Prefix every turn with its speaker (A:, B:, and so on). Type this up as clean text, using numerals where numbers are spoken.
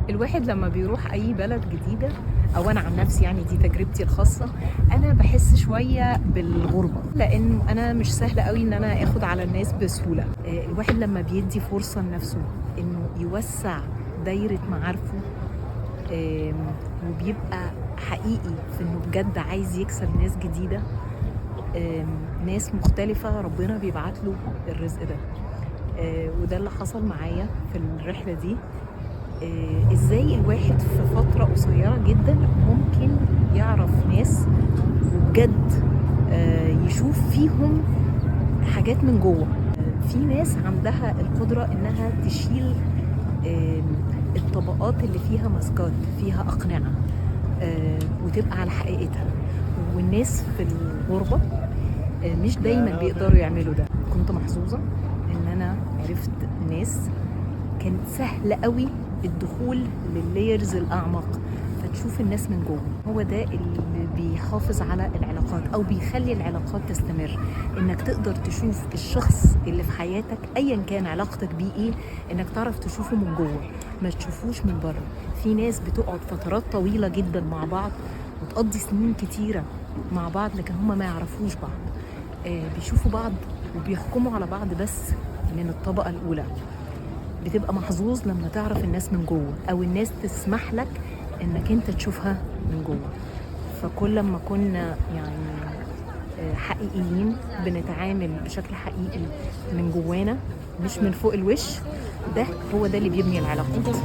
A: الواحد لما بيروح اي بلد جديده، او انا عن نفسي يعني دي تجربتي الخاصه، انا بحس شويه بالغربه، لان انا مش سهل قوي ان انا اخد على الناس بسهوله. الواحد لما بيدي فرصه لنفسه انه يوسع دايره معارفه، وبيبقى حقيقي في انه بجد عايز يكسب ناس جديده، ناس مختلفه، ربنا بيبعت له الرزق ده. وده اللي حصل معايا في الرحله دي. ازاي الواحد في فترة قصيرة جدا ممكن يعرف ناس وبجد يشوف فيهم حاجات من جوه. في ناس عندها القدرة انها تشيل الطبقات اللي فيها ماسكات، فيها أقنعة، وتبقى على حقيقتها. والناس في الغربة مش دايما بيقدروا يعملوا ده. كنت محظوظة ان انا عرفت ناس كانت سهل قوي الدخول لللايرز الاعمق، فتشوف الناس من جوه. هو ده اللي بيحافظ على العلاقات او بيخلي العلاقات تستمر، انك تقدر تشوف الشخص اللي في حياتك ايا كان علاقتك بيه ايه، انك تعرف تشوفه من جوه، ما تشوفوش من بره. في ناس بتقعد فترات طويلة جدا مع بعض وتقضي سنين كتيرة مع بعض، لكن هما ما يعرفوش بعض. بيشوفوا بعض وبيحكموا على بعض بس من الطبقة الأولى. بتبقى محظوظ لما تعرف الناس من جوه، او الناس تسمح لك انك انت تشوفها من جوه. فكل ما كنا يعني حقيقيين، بنتعامل بشكل حقيقي من جوانا مش من فوق الوش، ده هو ده اللي بيبني العلاقات.